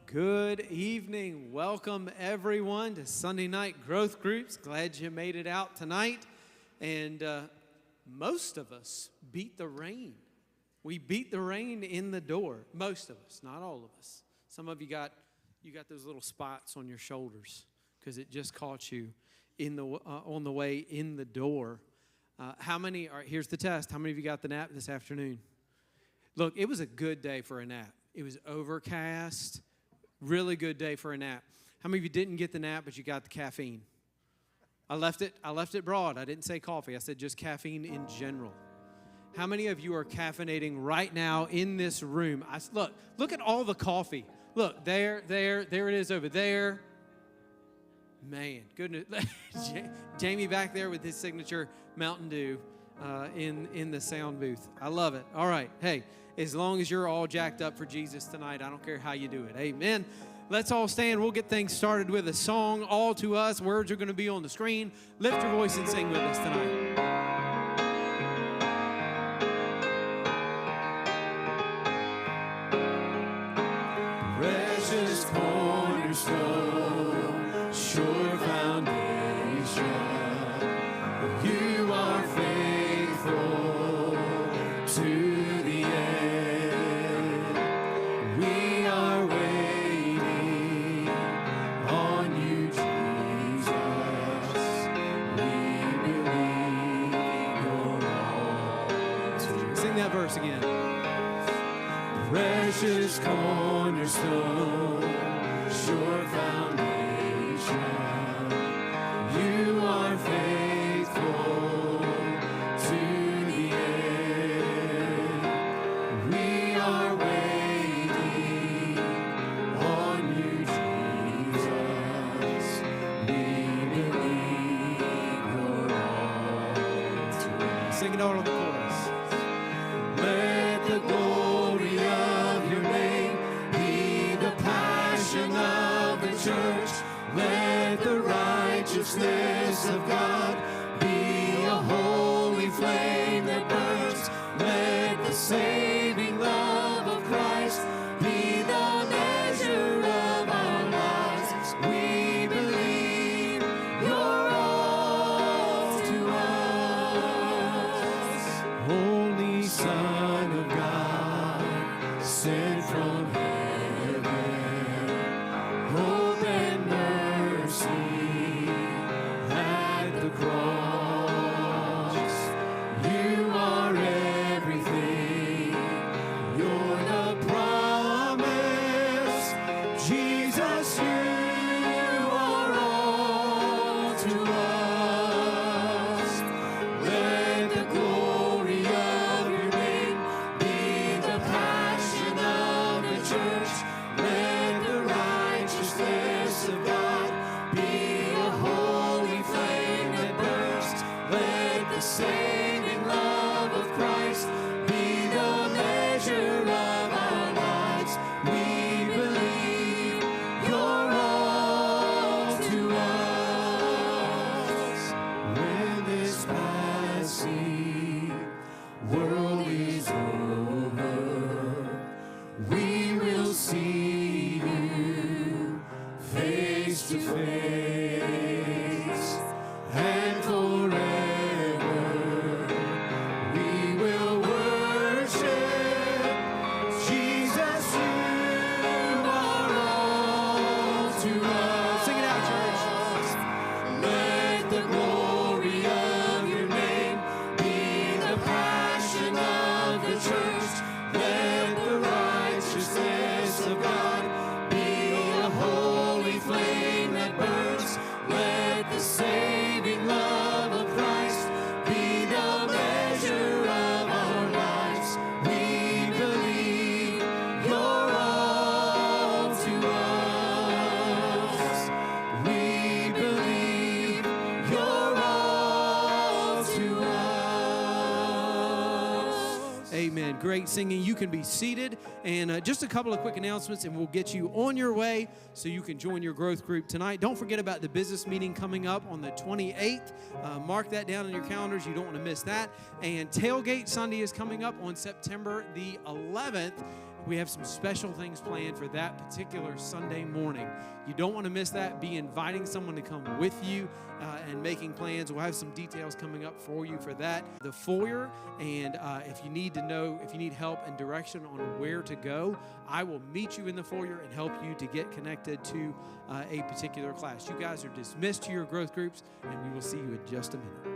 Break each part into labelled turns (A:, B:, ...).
A: Good evening. Welcome, everyone, to Sunday Night Growth Groups. Glad you made it out tonight. And most of us beat the rain. We beat the rain in the door. Most of us, not all of us. Some of you got those little spots on your shoulders because it just caught you on the way in the door. How many? All right, here's the test. How many of you got the nap this afternoon? Look, it was a good day for a nap. It was overcast. Really good day for a nap. How many of you didn't get the nap, but you got the caffeine? I left it broad. I didn't say coffee. I said just caffeine in general. How many of you are caffeinating right now in this room? Look at all the coffee. Look, there it is over there. Man, goodness. Jamie back there with his signature Mountain Dew in the sound booth. I love it. All right. Hey, as long as you're all jacked up for Jesus tonight, I don't care how you do it. Amen. Let's all stand. We'll get things started with a song, All to Us. Words are going to be on the screen. Lift your voice and sing with us tonight.
B: Precious cornerstone, sure foundation, you are faithful to the end. We are waiting on you, Jesus. We believe you're all to.
A: Sing that verse again.
B: Precious cornerstone, sure foundation, you are faithful to the end. We are waiting on you, Jesus. We believe you're all to.
A: Sing it all on the chorus.
B: Let the glory of your name be the passion of the church. Let the righteousness of God be a holy flame that burns. Let the saving love of Christ be the measure of our lives. We believe you're all to us. Holy Son of God, sent from heaven, hope and mercy at the cross. You are everything, you're the promise. Jesus, you are all to us. Let the glory of your name be the passion of the church. Let the righteousness of God be a holy flame that burns. Let the saving love of Christ be the measure of our lives. We believe you're all to us. When this passing world is over, we will see you face to face, and forever we will worship Jesus. You are all to us.
A: Sing it out, church.
B: Let the glory of your name be the passion of the church. Let the righteousness of God be a holy flame that burns. Let the saving love of Christ be the measure of our lives. We believe you're all to us. We believe you're all to us.
A: Amen. Great singing. You can be seated. And just a couple of quick announcements, and we'll get you on your way so you can join your growth group tonight. Don't forget about the business meeting coming up on the 28th. Mark that down on your calendars. You don't want to miss that. And Tailgate Sunday is coming up on September the 11th. We have some special things planned for that particular Sunday morning. You don't want to miss that. Be inviting someone to come with you and making plans. We'll have some details coming up for you for that. The foyer, and if you need help and direction on where to go, I will meet you in the foyer and help you to get connected to a particular class. You guys are dismissed to your growth groups, and we will see you in just a minute.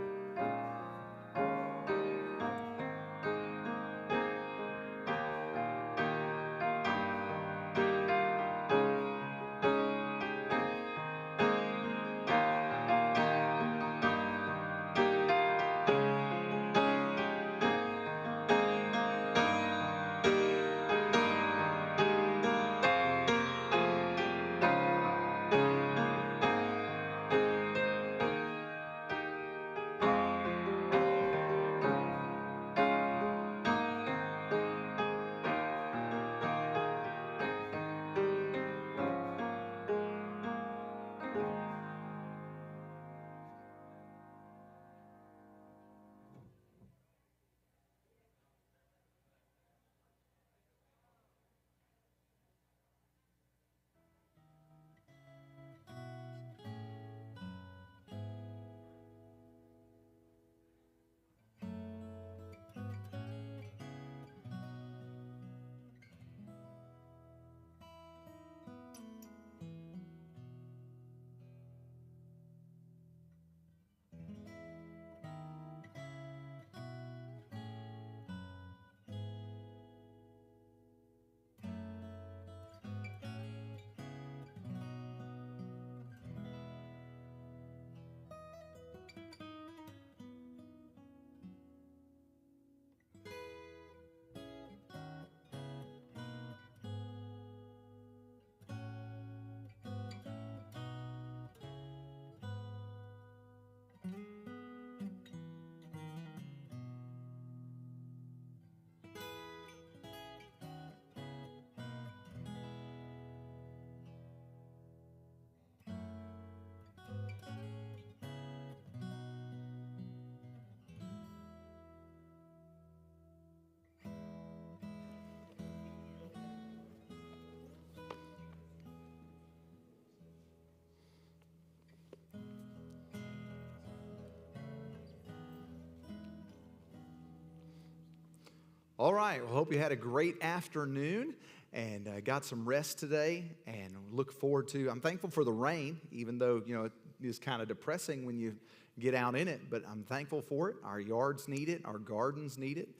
C: All right, well, hope you had a great afternoon and got some rest today, and look forward to, I'm thankful for the rain, even though, it is kind of depressing when you get out in it, but I'm thankful for it. Our yards need it, our gardens need it,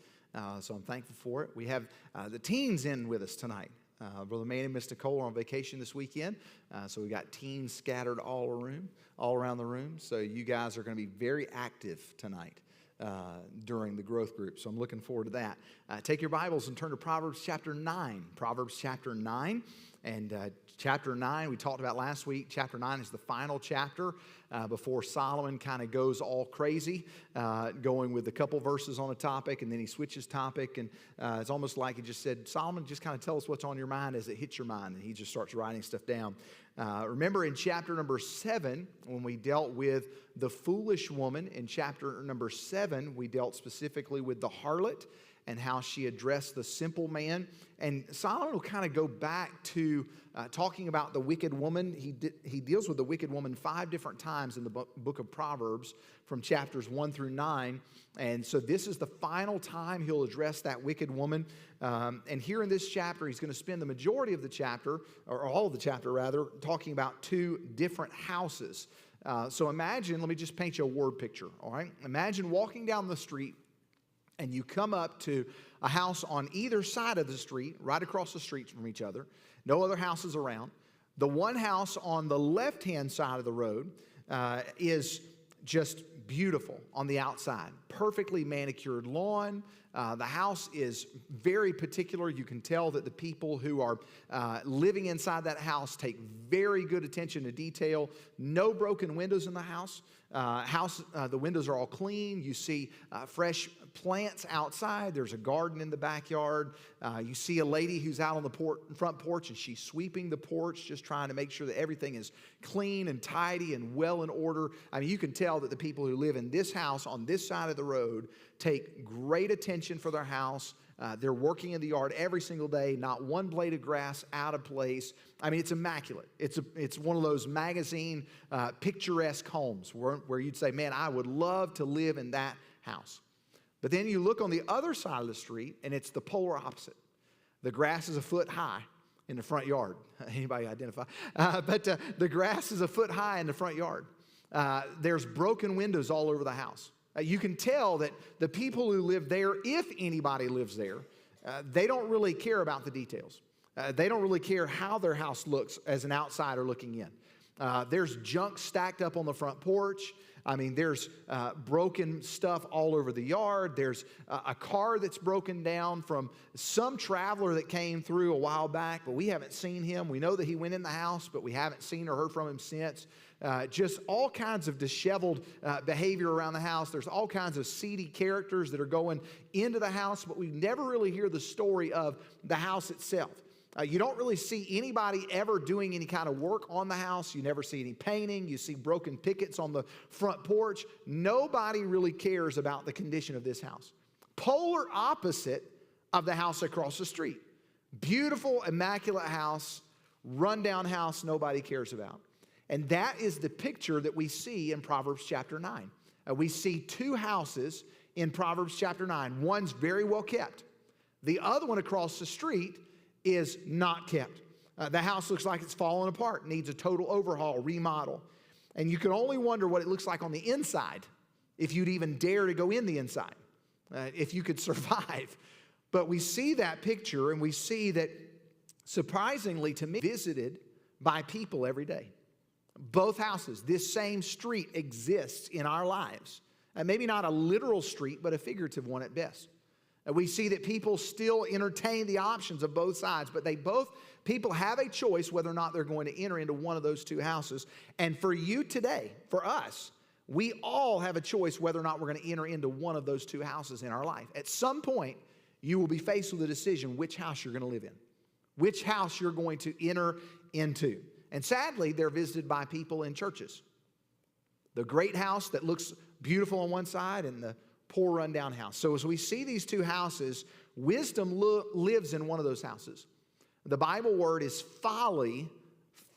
C: so I'm thankful for it. We have the teens in with us tonight. Brother Manny and Miss Nicole are on vacation this weekend, so we got teens scattered all around the room, so you guys are going to be very active tonight. During the growth group. So I'm looking forward to that. Take your Bibles and turn to Proverbs chapter 9. Proverbs chapter 9. And chapter 9, we talked about last week. Chapter 9 is the final chapter before Solomon kind of goes all crazy, going with a couple verses on a topic, and then he switches topic. And it's almost like he just said, Solomon, just kind of tell us what's on your mind as it hits your mind. And he just starts writing stuff down. Remember in chapter number 7, when we dealt with the foolish woman, in chapter number 7, we dealt specifically with the harlot and how she addressed the simple man. And Solomon will kind of go back to talking about the wicked woman. He deals with the wicked woman 5 different times in the book of Proverbs from chapters 1 through 9. And so this is the final time he'll address that wicked woman. And here in this chapter, he's going to spend the majority of the chapter, or all of the chapter rather, talking about 2 different houses. So imagine, let me just paint you a word picture, all right? Imagine walking down the street and you come up to a house on either side of the street, right across the streets from each other. No other houses around. The one house on the left-hand side of the road is just beautiful on the outside. Perfectly manicured lawn. The house is very particular. You can tell that the people who are living inside that house take very good attention to detail. No broken windows in the house. The windows are all clean. You see fresh plants outside. There's a garden in the backyard. You see a lady who's out on the front porch, and she's sweeping the porch, just trying to make sure that everything is clean and tidy and well in order. I mean, you can tell that the people who live in this house on this side of the road take great attention for their house. They're working in the yard every single day, not one blade of grass out of place. I mean, it's immaculate. It's one of those magazine picturesque homes where you'd say, man, I would love to live in that house. But then you look on the other side of the street, and it's the polar opposite. The grass is a foot high in the front yard. Anybody identify? But the grass is a foot high in the front yard. There's broken windows all over the house. You can tell that the people who live there, if anybody lives there, they don't really care about the details. They don't really care how their house looks as an outsider looking in. There's junk stacked up on the front porch. I mean, there's broken stuff all over the yard. There's a car that's broken down from some traveler that came through a while back, but we haven't seen him. We know that he went in the house, but we haven't seen or heard from him since. Just all kinds of disheveled behavior around the house. There's all kinds of seedy characters that are going into the house, but we never really hear the story of the house itself. You don't really see anybody ever doing any kind of work on the house. You never see any painting. You see broken pickets on the front porch. Nobody really cares about the condition of this house. Polar opposite of the house across the street. Beautiful, immaculate house, rundown house nobody cares about. And that is the picture that we see in Proverbs chapter 9. We see two houses in Proverbs chapter 9. One's very well kept. The other one across the street is not kept. The house looks like it's falling apart, needs a total overhaul, remodel. And you can only wonder what it looks like on the inside if you'd even dare to go in the inside, if you could survive. But we see that picture, and we see that, surprisingly to me, visited by people every day. Both houses, this same street exists in our lives. Maybe not a literal street, but a figurative one at best. We see that people still entertain the options of both sides, but people have a choice whether or not they're going to enter into one of those two houses. And for you today, for us, we all have a choice whether or not we're going to enter into one of those two houses in our life. At some point, you will be faced with a decision which house you're going to live in, which house you're going to enter into. And sadly, they're visited by people in churches. The great house that looks beautiful on one side and the poor rundown house. So as we see these two houses, wisdom lives in one of those houses. The Bible word is folly,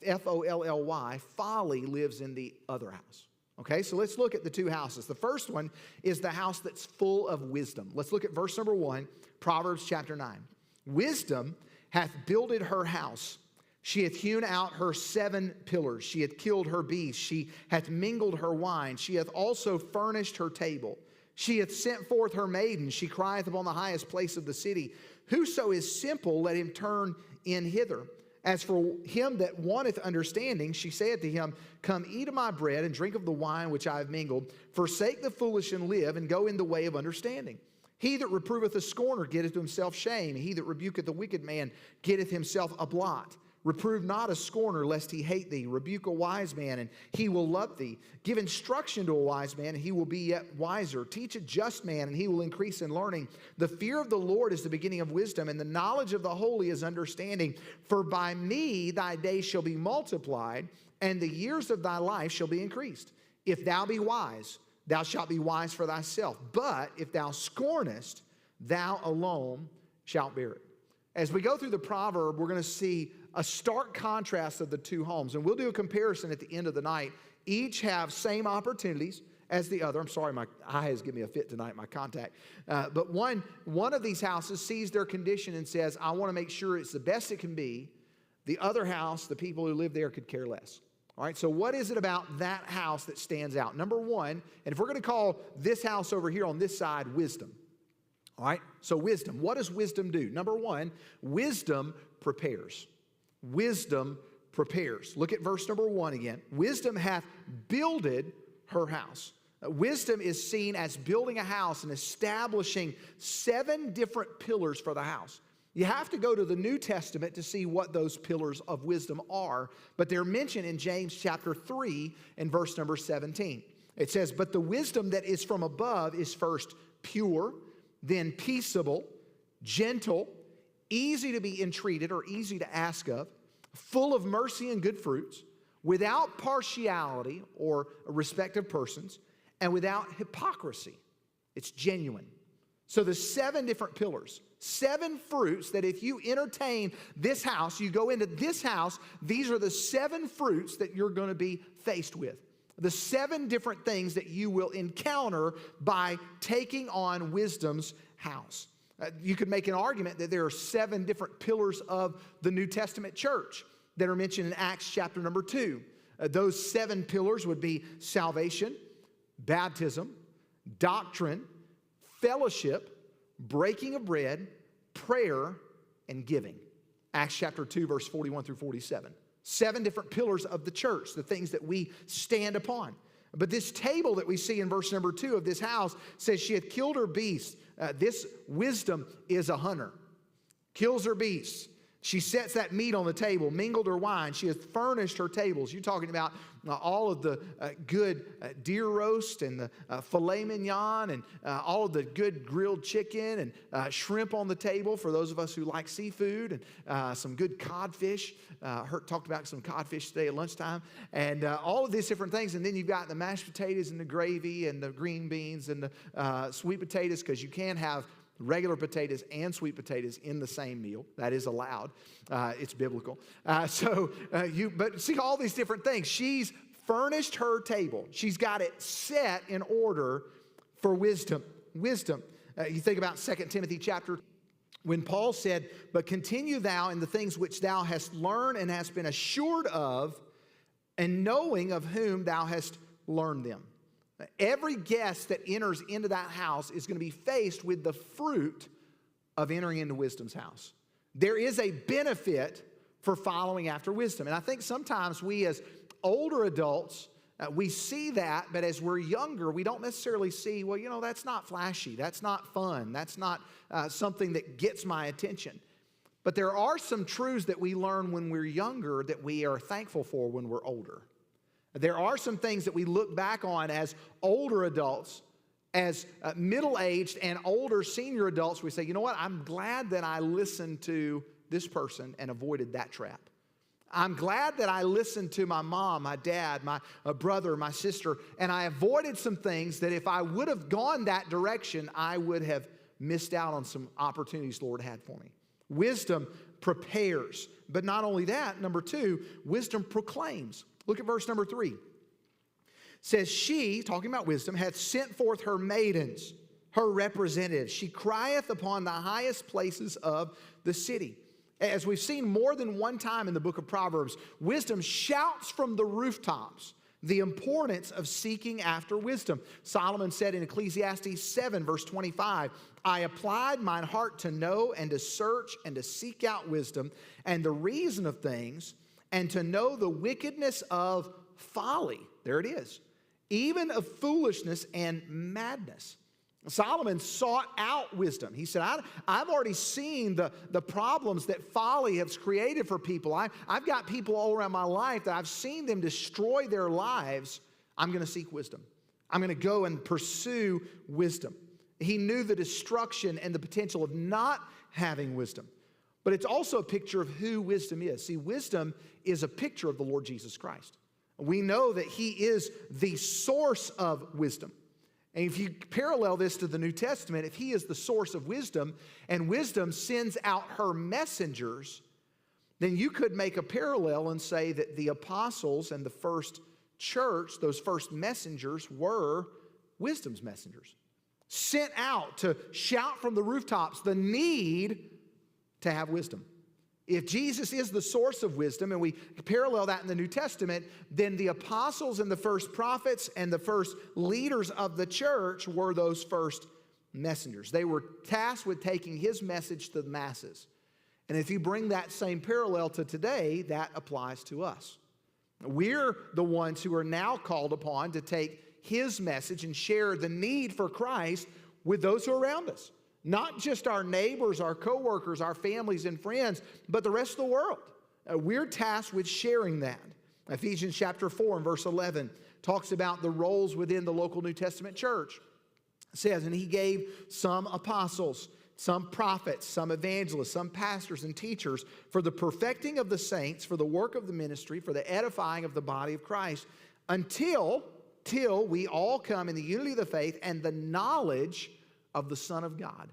C: F-O-L-L-Y. Folly lives in the other house. Okay, so let's look at the two houses. The first one is the house that's full of wisdom. Let's look at verse number 1, Proverbs chapter 9. Wisdom hath builded her house. She hath hewn out her 7 pillars. She hath killed her beasts. She hath mingled her wine. She hath also furnished her table. She hath sent forth her maidens. She crieth upon the highest place of the city. Whoso is simple, let him turn in hither. As for him that wanteth understanding, she saith to him, come eat of my bread and drink of the wine which I have mingled. Forsake the foolish and live, and go in the way of understanding. He that reproveth a scorner getteth to himself shame. He that rebuketh a wicked man getteth himself a blot. Reprove not a scorner, lest he hate thee. Rebuke a wise man, and he will love thee. Give instruction to a wise man, and he will be yet wiser. Teach a just man, and he will increase in learning. The fear of the Lord is the beginning of wisdom, and the knowledge of the holy is understanding. For by me thy days shall be multiplied, and the years of thy life shall be increased. If thou be wise, thou shalt be wise for thyself. But if thou scornest, thou alone shalt bear it. As we go through the proverb, we're going to see a stark contrast of the two homes. And we'll do a comparison at the end of the night. Each have same opportunities as the other. I'm sorry, my eye is giving me a fit tonight, my contact. But one of these houses sees their condition and says, I want to make sure it's the best it can be. The other house, the people who live there could care less. All right, so what is it about that house that stands out? Number one, and if we're going to call this house over here on this side wisdom. All right, so wisdom. What does wisdom do? Number one, wisdom prepares. Wisdom prepares. Look at verse number 1 again. Wisdom hath builded her house. Wisdom is seen as building a house and establishing 7 different pillars for the house. You have to go to the New Testament to see what those pillars of wisdom are, but they're mentioned in James chapter 3 and verse number 17. It says, but the wisdom that is from above is first pure, then peaceable, gentle, easy to be entreated or easy to ask of, full of mercy and good fruits, without partiality or respect of persons, and without hypocrisy. It's genuine. So the 7 different pillars, 7 fruits that if you entertain this house, you go into this house, these are the 7 fruits that you're going to be faced with. The 7 different things that you will encounter by taking on wisdom's house. You could make an argument that there are 7 different pillars of the New Testament church that are mentioned in Acts chapter number 2. Those 7 pillars would be salvation, baptism, doctrine, fellowship, breaking of bread, prayer, and giving. Acts chapter 2, verse 41 through 47. 7 different pillars of the church, the things that we stand upon. But this table that we see in verse number 2 of this house says she had killed her beasts. This wisdom is a hunter. Kills her beasts. She sets that meat on the table, mingled her wine. She has furnished her tables. You're talking about all of the good deer roast and the filet mignon and all of the good grilled chicken and shrimp on the table for those of us who like seafood, and some good codfish. Talked about some codfish today at lunchtime, and all of these different things. And then you've got the mashed potatoes and the gravy and the green beans and the sweet potatoes, because you can have regular potatoes and sweet potatoes in the same meal. That is allowed. It's biblical. But see all these different things. She's furnished her table. She's got it set in order for wisdom. Wisdom. You think about 2 Timothy chapter, when Paul said, "But continue thou in the things which thou hast learned and hast been assured of, and knowing of whom thou hast learned them." Every guest that enters into that house is going to be faced with the fruit of entering into wisdom's house. There is a benefit for following after wisdom. And I think sometimes we as older adults, we see that, but as we're younger, we don't necessarily see, well, that's not flashy. That's not fun. That's not something that gets my attention. But there are some truths that we learn when we're younger that we are thankful for when we're older. There are some things that we look back on as older adults, as middle-aged and older senior adults. We say, you know what, I'm glad that I listened to this person and avoided that trap. I'm glad that I listened to my mom, my dad, my brother, my sister, and I avoided some things that if I would have gone that direction, I would have missed out on some opportunities the Lord had for me. Wisdom prepares. But not only that, number 2, wisdom proclaims. Look at verse number 3. It says, she, talking about wisdom, hath sent forth her maidens, her representatives. She crieth upon the highest places of the city. As we've seen more than one time in the book of Proverbs, wisdom shouts from the rooftops the importance of seeking after wisdom. Solomon said in Ecclesiastes 7, verse 25, I applied mine heart to know and to search and to seek out wisdom and the reason of things, and to know the wickedness of folly. There it is. Even of foolishness and madness. Solomon sought out wisdom. He said, I've already seen the problems that folly has created for people. I've got people all around my life that I've seen them destroy their lives. I'm going to seek wisdom. I'm going to go and pursue wisdom. He knew the destruction and the potential of not having wisdom. But it's also a picture of who wisdom is. See, wisdom is a picture of the Lord Jesus Christ. We know that He is the source of wisdom. And if you parallel this to the New Testament, if He is the source of wisdom and wisdom sends out her messengers, then you could make a parallel and say that the apostles and the first church, those first messengers, were wisdom's messengers. Sent out to shout from the rooftops the need to have wisdom. If Jesus is the source of wisdom, and we parallel that in the New Testament, then the apostles and the first prophets and the first leaders of the church were those first messengers. They were tasked with taking His message to the masses. And if you bring that same parallel to today, that applies to us. We're the ones who are now called upon to take His message and share the need for Christ with those who are around us. Not just our neighbors, our coworkers, our families and friends, but the rest of the world. We're tasked with sharing that. Ephesians chapter 4 and verse 11 talks about the roles within the local New Testament church. It says, and He gave some apostles, some prophets, some evangelists, some pastors and teachers for the perfecting of the saints, for the work of the ministry, for the edifying of the body of Christ, until we all come in the unity of the faith and the knowledge of the Son of God,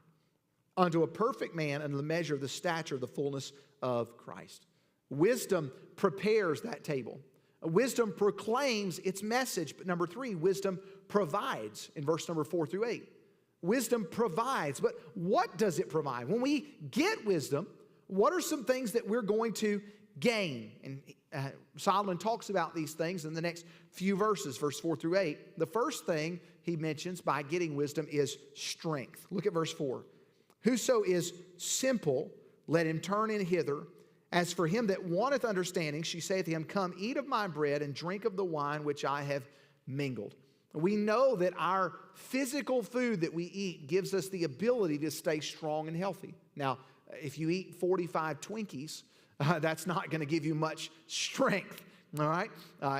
C: unto a perfect man under the measure of the stature of the fullness of Christ. Wisdom prepares that table. Wisdom proclaims its message. But number 3, wisdom provides in verse number 4 through 8. Wisdom provides. But what does it provide? When we get wisdom, what are some things that we're going to gain? And Solomon talks about these things in the next few verses, verse 4 through 8. The first thing he mentions by getting wisdom is strength. Look at verse 4. Whoso is simple, let him turn in hither. As for him that wanteth understanding, she saith to him, Come, eat of my bread and drink of the wine which I have mingled. We know that our physical food that we eat gives us the ability to stay strong and healthy. Now, if you eat 45 Twinkies, that's not going to give you much strength, all right?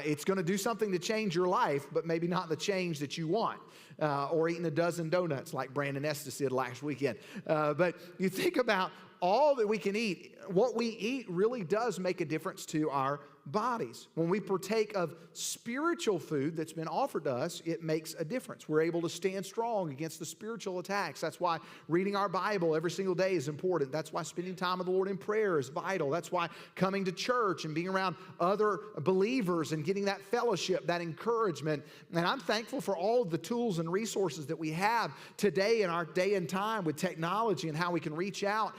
C: It's going to do something to change your life, but maybe not the change that you want. Or eating a dozen donuts like Brandon Estes did last weekend. But you think about all that we can eat. What we eat really does make a difference to our bodies. When we partake of spiritual food that's been offered to us, it makes a difference. We're able to stand strong against the spiritual attacks. That's why reading our Bible every single day is important. That's why spending time with the Lord in prayer is vital. That's why coming to church and being around other believers and getting that fellowship, that encouragement. And I'm thankful for all of the tools and resources that we have today in our day and time with technology and how we can reach out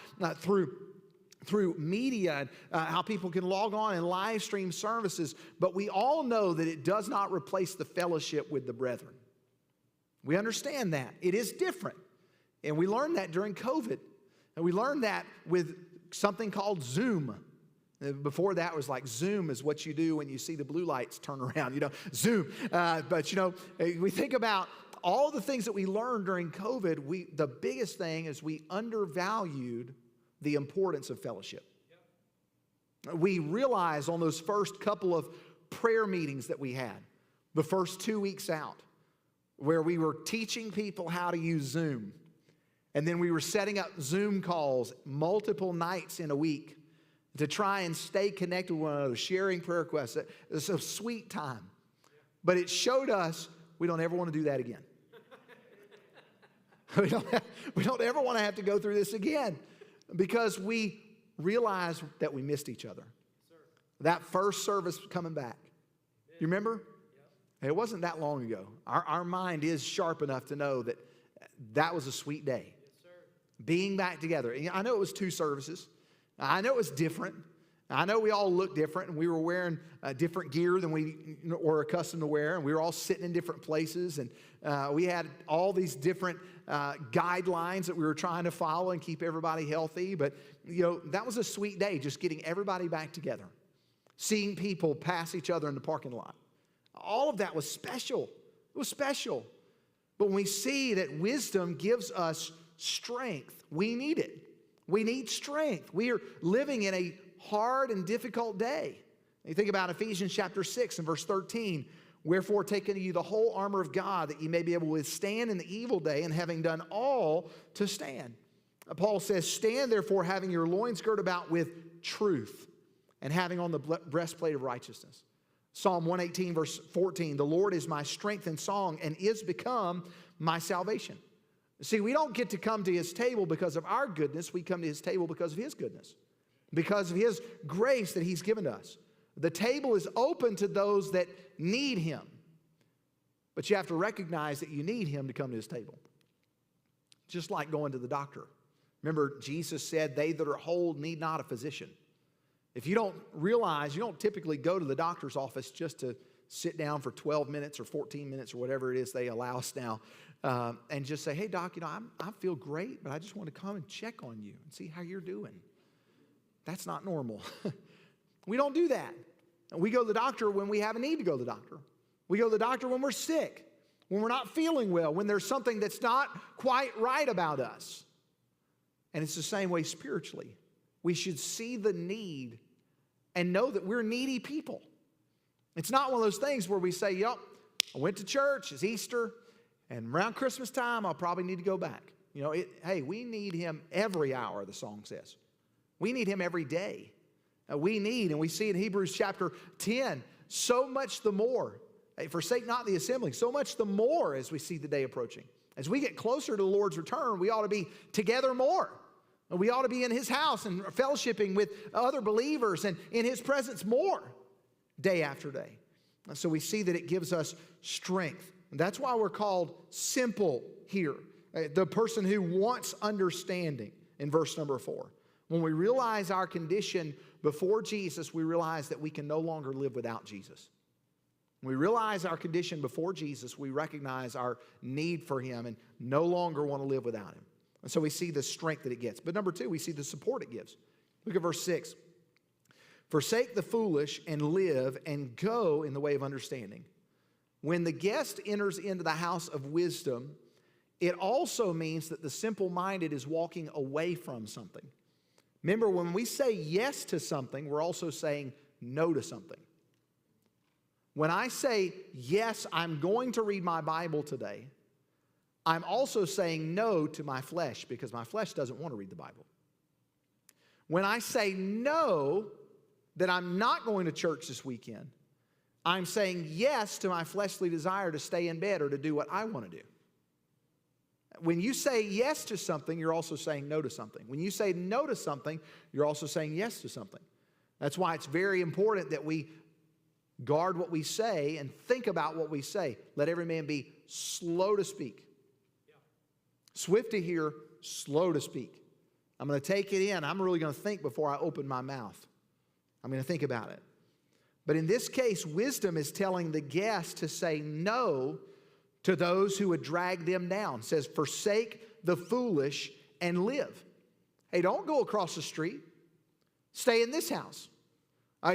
C: through media and how people can log on and live stream services. But we all know that it does not replace the fellowship with the brethren. We understand that. It is different. And we learned that during COVID. And we learned that with something called Zoom. Before that was like Zoom is what you do when you see the blue lights turn around, Zoom. But we think about all the things that we learned during COVID. The biggest thing is we undervalued the importance of fellowship. Yep. We realized on those first couple of prayer meetings that we had, the first 2 weeks out, where we were teaching people how to use Zoom. And then we were setting up Zoom calls multiple nights in a week to try and stay connected with one another, sharing prayer requests. It was a sweet time. But it showed us we don't ever want to do that again. We don't ever want to have to go through this again. Because we realized that we missed each other. Yes, that first service coming back. You remember? Yep. It wasn't that long ago. Our mind is sharp enough to know that that was a sweet day. Yes, sir. Being back together. And I know it was 2 services. I know it was different. I know we all looked different, and we were wearing different gear than we were accustomed to wear, and we were all sitting in different places, and we had all these different guidelines that we were trying to follow and keep everybody healthy. But, that was a sweet day, just getting everybody back together, seeing people pass each other in the parking lot. All of that was special. It was special. But when we see that wisdom gives us strength, we need it. We need strength. We are living in a hard and difficult day. You think about Ephesians chapter 6 and verse 13. Wherefore take unto you the whole armor of God, that ye may be able to withstand in the evil day, and having done all to stand. Paul says, Stand therefore, having your loins girt about with truth, and having on the breastplate of righteousness. Psalm 118 verse 14, The Lord is my strength and song, and is become my salvation. See, we don't get to come to His table because of our goodness. We come to His table because of His goodness, because of His grace that He's given to us. The table is open to those that need Him. But you have to recognize that you need Him to come to His table. Just like going to the doctor. Remember, Jesus said, They that are whole need not a physician. If you don't realize, you don't typically go to the doctor's office just to sit down for 12 minutes or 14 minutes or whatever it is they allow us now, and just say, Hey, doc, I feel great, but I just want to come and check on you and see how you're doing. That's not normal. We don't do that. We go to the doctor when we have a need to go to the doctor. We go to the doctor when we're sick, when we're not feeling well, when there's something that's not quite right about us. And it's the same way spiritually. We should see the need and know that we're needy people. It's not one of those things where we say, Yep, I went to church, it's Easter, and around Christmas time, I'll probably need to go back. Hey, we need Him every hour, the song says. We need Him every day. We need, and we see in Hebrews chapter 10, so much the more, forsake not the assembling, so much the more as we see the day approaching. As we get closer to the Lord's return, we ought to be together more. We ought to be in His house and fellowshipping with other believers and in His presence more day after day. And so we see that it gives us strength. And that's why we're called simple here. The person who wants understanding in verse number 4. When we realize our condition before Jesus, we realize that we can no longer live without Jesus. When we realize our condition before Jesus, we recognize our need for Him and no longer want to live without Him. And so we see the strength that it gets. But number 2, we see the support it gives. Look at verse 6. Forsake the foolish and live and go in the way of understanding. When the guest enters into the house of wisdom, it also means that the simple-minded is walking away from something. Remember, when we say yes to something, we're also saying no to something. When I say, yes, I'm going to read my Bible today, I'm also saying no to my flesh because my flesh doesn't want to read the Bible. When I say no, that I'm not going to church this weekend, I'm saying yes to my fleshly desire to stay in bed or to do what I want to do. When you say yes to something, you're also saying no to something. When you say no to something, you're also saying yes to something. That's why it's very important that we guard what we say and think about what we say. Let every man be slow to speak. Swift to hear, slow to speak. I'm going to take it in. I'm really going to think before I open my mouth. I'm going to think about it. But in this case, wisdom is telling the guest to say no to those who would drag them down. It says, forsake the foolish and live. Hey, don't go across the street. Stay in this house.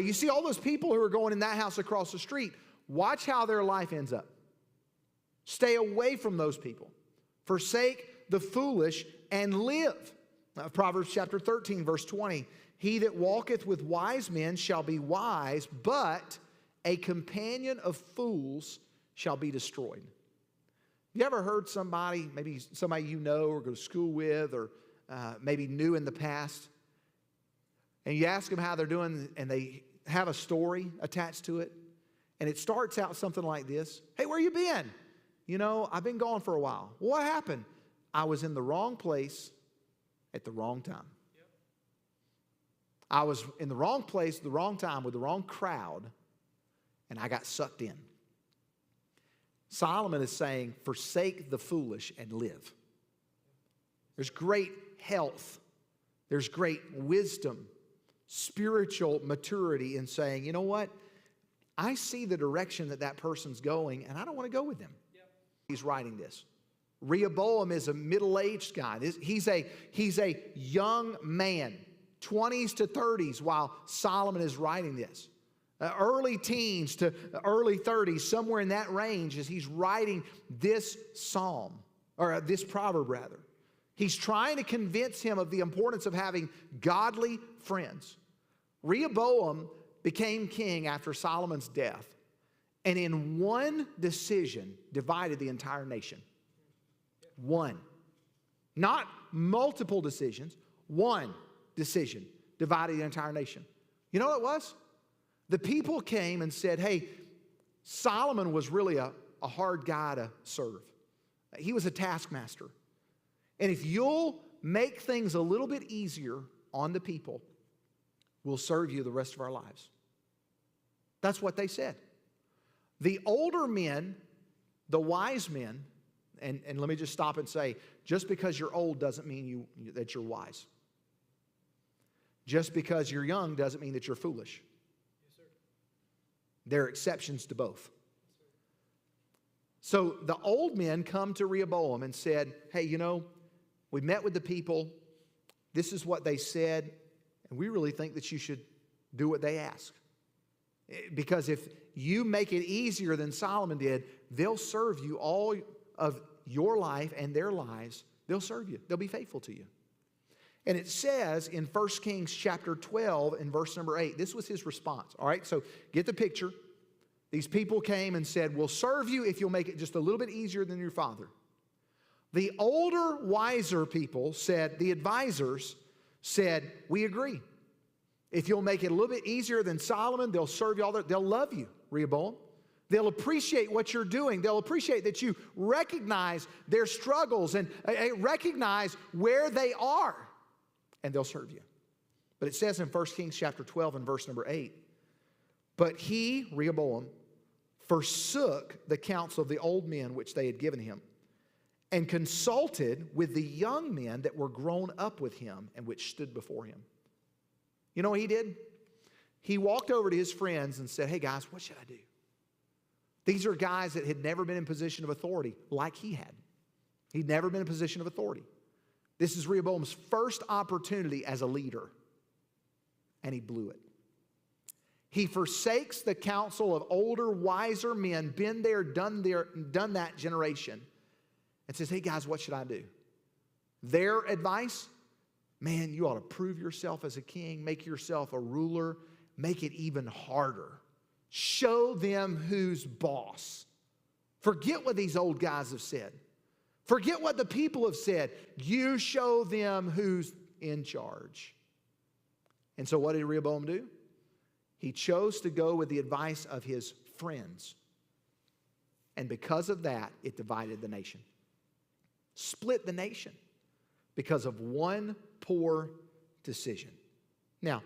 C: You see all those people who are going in that house across the street. Watch how their life ends up. Stay away from those people. Forsake the foolish and live. Proverbs chapter 13, verse 20. He that walketh with wise men shall be wise, but a companion of fools shall be destroyed. You ever heard somebody, maybe somebody you know or go to school with or maybe knew in the past, and you ask them how they're doing and they have a story attached to it, and it starts out something like this. Hey, where you been? You know, I've been gone for a while. What happened? I was in the wrong place at the wrong time. I was in the wrong place at the wrong time with the wrong crowd, and I got sucked in. Solomon is saying, forsake the foolish and live. There's great health. There's great wisdom, spiritual maturity in saying, you know what? I see the direction that person's going, and I don't want to go with them. Yep. He's writing this. Rehoboam is a middle-aged guy. He's a young man, 20s to 30s, while Solomon is writing this. Early teens to early 30s, somewhere in that range, as he's writing this psalm, or this proverb rather. He's trying to convince him of the importance of having godly friends. Rehoboam became king after Solomon's death, and in one decision divided the entire nation. One. Not multiple decisions, one decision divided the entire nation. You know what it was? The people came and said, hey, Solomon was really a hard guy to serve. He was a taskmaster. And if you'll make things a little bit easier on the people, we'll serve you the rest of our lives. That's what they said. The older men, the wise men, and let me just stop and say, just because you're old doesn't mean that you're wise. Just because you're young doesn't mean that you're foolish. There are exceptions to both. So the old men come to Rehoboam and said, hey, you know, we met with the people. This is what they said. And we really think that you should do what they ask. Because if you make it easier than Solomon did, they'll serve you all of your life and their lives. They'll serve you. They'll be faithful to you. And it says in 1 Kings chapter 12 and verse number 8, this was his response. All right, so get the picture. These people came and said, we'll serve you if you'll make it just a little bit easier than your father. The older, wiser people said, the advisors said, we agree. If you'll make it a little bit easier than Solomon, they'll serve you all. They'll love you, Rehoboam. They'll appreciate what you're doing. They'll appreciate that you recognize their struggles and recognize where they are. And they'll serve you. But it says in 1 Kings chapter 12 and verse number 8, but he, Rehoboam, forsook the counsel of the old men which they had given him, and consulted with the young men that were grown up with him and which stood before him. You know what he did? He walked over to his friends and said, hey guys, what should I do? These are guys that had never been in position of authority like he had. He'd never been in a position of authority. This is Rehoboam's first opportunity as a leader, and he blew it. He forsakes the counsel of older, wiser men, been there, done that generation, and says, hey guys, what should I do? Their advice, man, you ought to prove yourself as a king, make yourself a ruler, make it even harder. Show them who's boss. Forget what these old guys have said. Forget what the people have said. You show them who's in charge. And so what did Rehoboam do? He chose to go with the advice of his friends. And because of that, it divided the nation. Split the nation because of one poor decision. Now,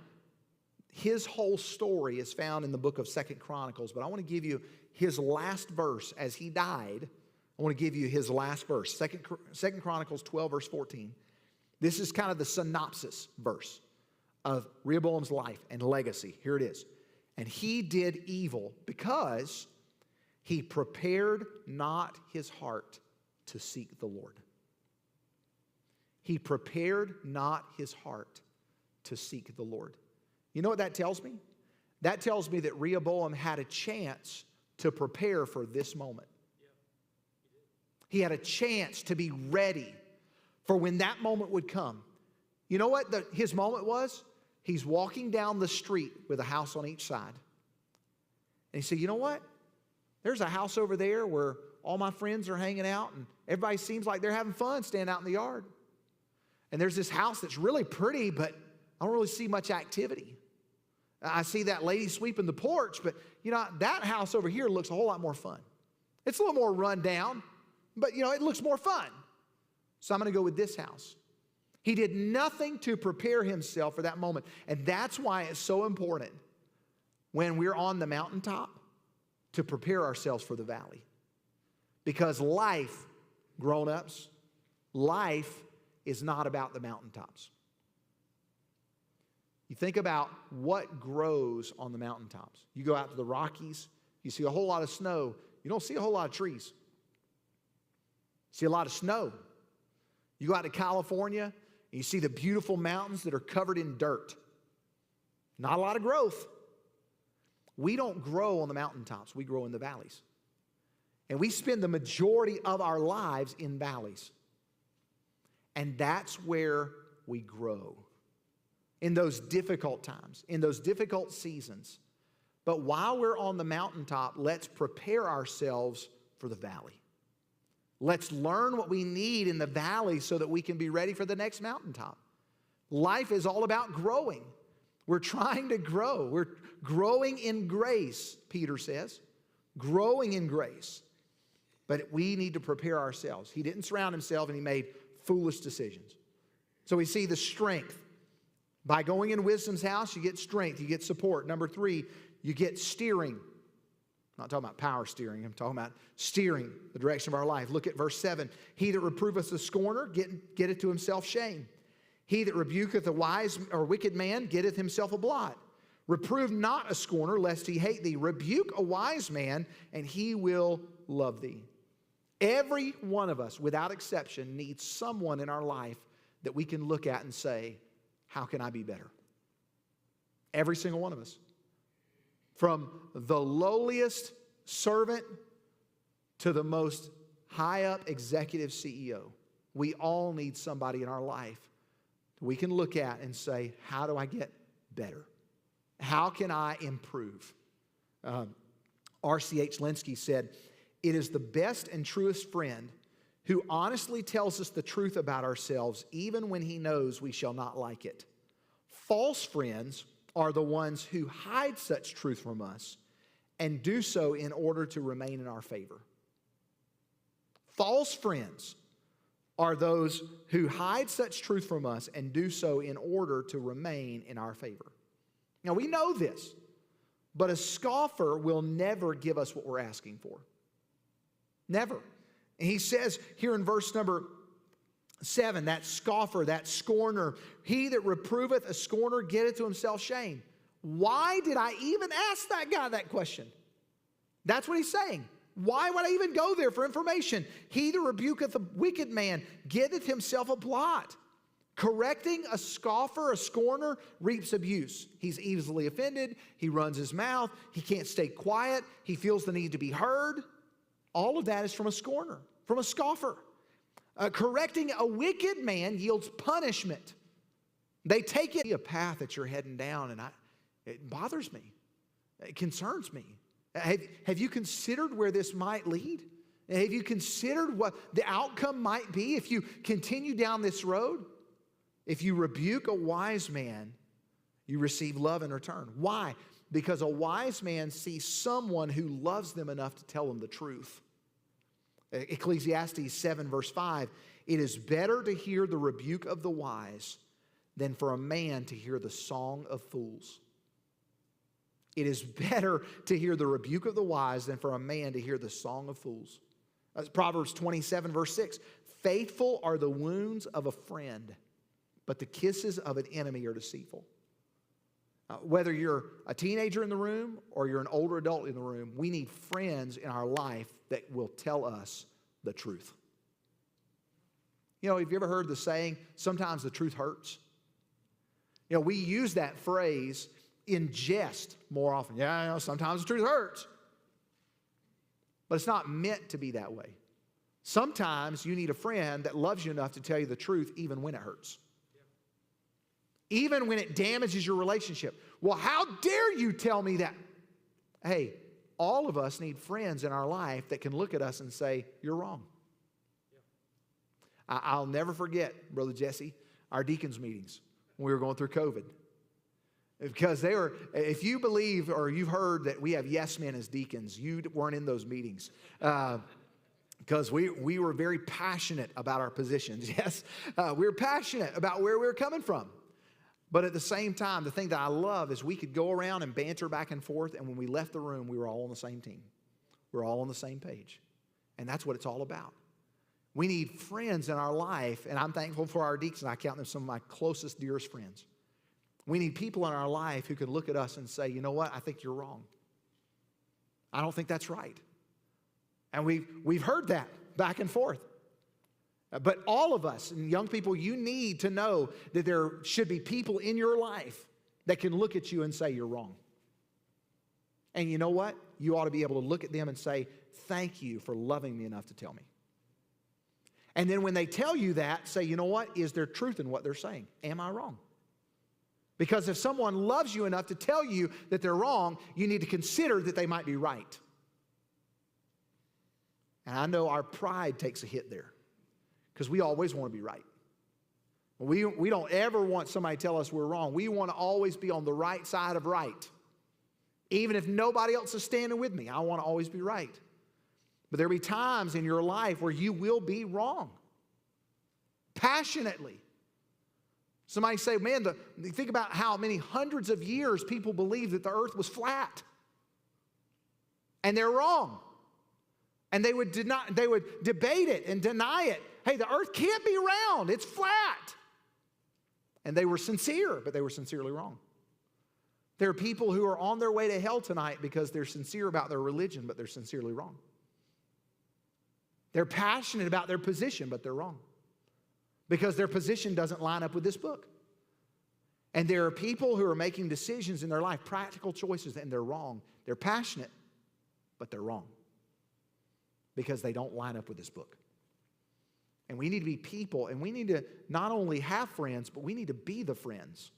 C: his whole story is found in the book of 2 Chronicles, but I want to give you his last verse as he died. I want to give you his last verse, 2 Chronicles 12, verse 14. This is kind of the synopsis verse of Rehoboam's life and legacy. Here it is. And he did evil because he prepared not his heart to seek the Lord. He prepared not his heart to seek the Lord. You know what that tells me? That tells me that Rehoboam had a chance to prepare for this moment. He had a chance to be ready for when that moment would come. You know what his moment was? He's walking down the street with a house on each side. And he said, you know what? There's a house over there where all my friends are hanging out and everybody seems like they're having fun standing out in the yard. And there's this house that's really pretty, but I don't really see much activity. I see that lady sweeping the porch, but you know, that house over here looks a whole lot more fun. It's a little more run down, but you know, it looks more fun. So I'm going to go with this house. He did nothing to prepare himself for that moment. And that's why it's so important when we're on the mountaintop to prepare ourselves for the valley. Because life, grown-ups, life is not about the mountaintops. You think about what grows on the mountaintops. You go out to the Rockies, you see a whole lot of snow. You don't see a whole lot of trees. You see a lot of snow. You go out to California, and you see the beautiful mountains that are covered in dirt. Not a lot of growth. We don't grow on the mountaintops. We grow in the valleys. And we spend the majority of our lives in valleys. And that's where we grow. In those difficult times, in those difficult seasons. But while we're on the mountaintop, let's prepare ourselves for the valley. Let's learn what we need in the valley so that we can be ready for the next mountaintop. Life is all about growing. We're trying to grow. We're growing in grace, Peter says. Growing in grace. But we need to prepare ourselves. He didn't surround himself and he made foolish decisions. So we see the strength. By going in wisdom's house, you get strength, you get support. Number 3, you get steering. I'm not talking about power steering. I'm talking about steering the direction of our life. Look at verse 7. He that reproveth a scorner getteth to himself shame. He that rebuketh a wise or wicked man getteth himself a blot. Reprove not a scorner, lest he hate thee. Rebuke a wise man, and he will love thee. Every one of us, without exception, needs someone in our life that we can look at and say, how can I be better? Every single one of us. From the lowliest servant to the most high up executive CEO. We all need somebody in our life we can look at and say, how do I get better? How can I improve? R.C.H. Linsky said, it is the best and truest friend who honestly tells us the truth about ourselves even when he knows we shall not like it. False friends are the ones who hide such truth from us and do so in order to remain in our favor. False friends are those who hide such truth from us and do so in order to remain in our favor. Now, we know this, but a scoffer will never give us what we're asking for. Never. And he says here in verse number 7, that scoffer, that scorner, he that reproveth a scorner getteth to himself shame. Why did I even ask that guy that question? That's what he's saying. Why would I even go there for information? He that rebuketh a wicked man getteth himself a blot. Correcting a scoffer, a scorner, reaps abuse. He's easily offended. He runs his mouth. He can't stay quiet. He feels the need to be heard. All of that is from a scorner, from a scoffer. Correcting a wicked man yields punishment. They take it a path that you're heading down, and it bothers me. It concerns me. Have you considered where this might lead? Have you considered what the outcome might be if you continue down this road? If you rebuke a wise man, you receive love in return. Why? Because a wise man sees someone who loves them enough to tell them the truth. Ecclesiastes 7 verse 5, it is better to hear the rebuke of the wise than for a man to hear the song of fools. It is better to hear the rebuke of the wise than for a man to hear the song of fools. That's Proverbs 27 verse 6, faithful are the wounds of a friend, but the kisses of an enemy are deceitful. Whether you're a teenager in the room or you're an older adult in the room, we need friends in our life that will tell us the truth. You know, have you ever heard the saying, sometimes the truth hurts? You know, we use that phrase in jest more often. Yeah, you know, sometimes the truth hurts. But it's not meant to be that way. Sometimes you need a friend that loves you enough to tell you the truth even when it hurts. Even when it damages your relationship. Well, how dare you tell me that? Hey, all of us need friends in our life that can look at us and say, you're wrong. I'll never forget, Brother Jesse, our deacons meetings when we were going through COVID. Because they were, if you believe or you've heard that we have yes men as deacons, you weren't in those meetings. Because we were very passionate about our positions. Yes, we were passionate about where we were coming from. But at the same time, the thing that I love is we could go around and banter back and forth, and when we left the room, we were all on the same team. We were all on the same page. And that's what it's all about. We need friends in our life, and I'm thankful for our deacons, and I count them some of my closest, dearest friends. We need people in our life who can look at us and say, you know what, I think you're wrong. I don't think that's right. And we've heard that back and forth. But all of us, and young people, you need to know that there should be people in your life that can look at you and say you're wrong. And you know what? You ought to be able to look at them and say, thank you for loving me enough to tell me. And then when they tell you that, say, you know what? Is there truth in what they're saying? Am I wrong? Because if someone loves you enough to tell you that they're wrong, you need to consider that they might be right. And I know our pride takes a hit there. Because we always want to be right. We don't ever want somebody to tell us we're wrong. We want to always be on the right side of right. Even if nobody else is standing with me, I want to always be right. But there'll be times in your life where you will be wrong. Passionately. Somebody say, man, think about how many hundreds of years people believed that the earth was flat. And they're wrong. And they would debate it and deny it. Hey, the earth can't be round. It's flat. And they were sincere, but they were sincerely wrong. There are people who are on their way to hell tonight because they're sincere about their religion, but they're sincerely wrong. They're passionate about their position, but they're wrong. Because their position doesn't line up with this book. And there are people who are making decisions in their life, practical choices, and they're wrong. They're passionate, but they're wrong. Because they don't line up with this book. And we need to be people, and we need to not only have friends, but we need to be the friends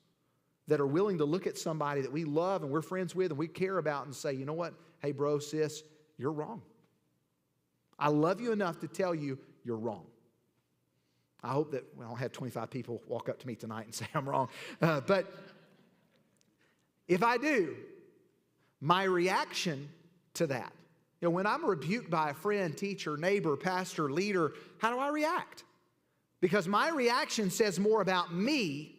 C: that are willing to look at somebody that we love and we're friends with and we care about and say, you know what? Hey, bro, sis, you're wrong. I love you enough to tell you you're wrong. I hope that I don't have 25 people walk up to me tonight and say I'm wrong. But if I do, my reaction to that. You know, when I'm rebuked by a friend, teacher, neighbor, pastor, leader, how do I react? Because my reaction says more about me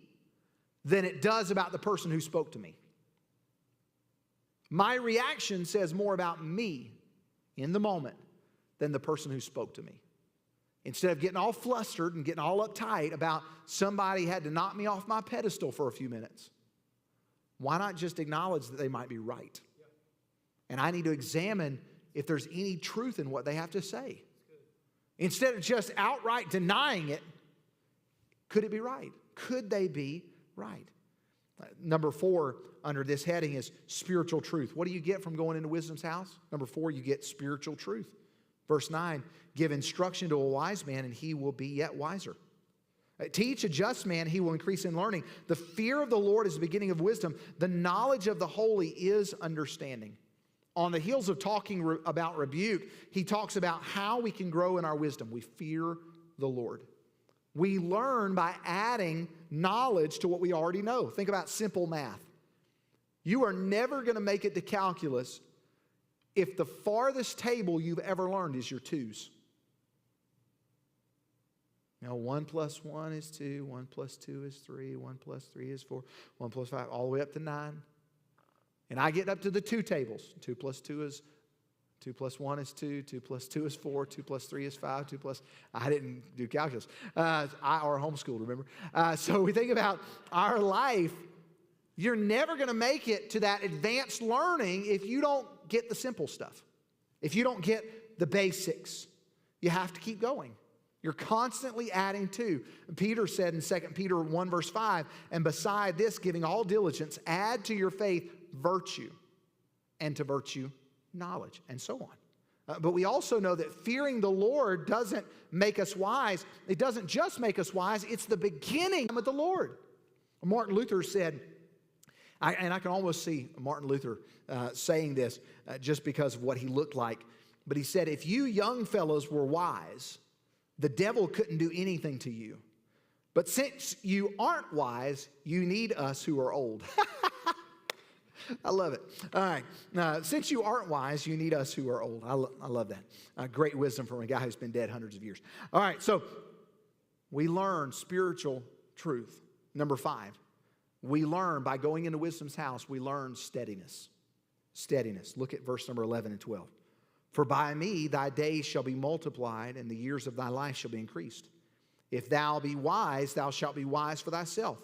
C: than it does about the person who spoke to me. My reaction says more about me in the moment than the person who spoke to me. Instead of getting all flustered and getting all uptight about somebody had to knock me off my pedestal for a few minutes, why not just acknowledge that they might be right? And I need to examine if there's any truth in what they have to say. Instead of just outright denying it, could it be right? Could they be right? Number 4 under this heading is spiritual truth. What do you get from going into wisdom's house? Number 4, you get spiritual truth. Verse 9, give instruction to a wise man and he will be yet wiser. Teach a just man, he will increase in learning. The fear of the Lord is the beginning of wisdom. The knowledge of the holy is understanding. On the heels of talking about rebuke, he talks about how we can grow in our wisdom. We fear the Lord. We learn by adding knowledge to what we already know. Think about simple math. You are never going to make it to calculus if the farthest table you've ever learned is your twos. Now, 1 plus 1 is 2, 1 plus 2 is 3, 1 plus 3 is 4, 1 plus 5, all the way up to 9. And I get up to the 2 tables. 2 plus 2 is 2 plus 1 is 2, 2 plus 2 is 4, 2 plus 3 is 5, 2 plus... I didn't do calculus. Or homeschooled, remember? So we think about our life. You're never going to make it to that advanced learning if you don't get the simple stuff. If you don't get the basics. You have to keep going. You're constantly adding to. Peter said in 2 Peter 1 verse 5, and beside this, giving all diligence, add to your faith virtue, and to virtue knowledge, and so on. But we also know that fearing the Lord doesn't make us wise. It doesn't just make us wise, it's the beginning of the Lord. Martin Luther said, and I can almost see Martin Luther saying this just because of what he looked like, but he said, if you young fellows were wise, the devil couldn't do anything to you. But since you aren't wise, you need us who are old. I love it. All right. Since you aren't wise, you need us who are old. I love that. Great wisdom from a guy who's been dead hundreds of years. All right. So we learn spiritual truth. Number 5, we learn by going into wisdom's house, we learn steadiness. Steadiness. Look at verse number 11 and 12. For by me thy days shall be multiplied, and the years of thy life shall be increased. If thou be wise, thou shalt be wise for thyself.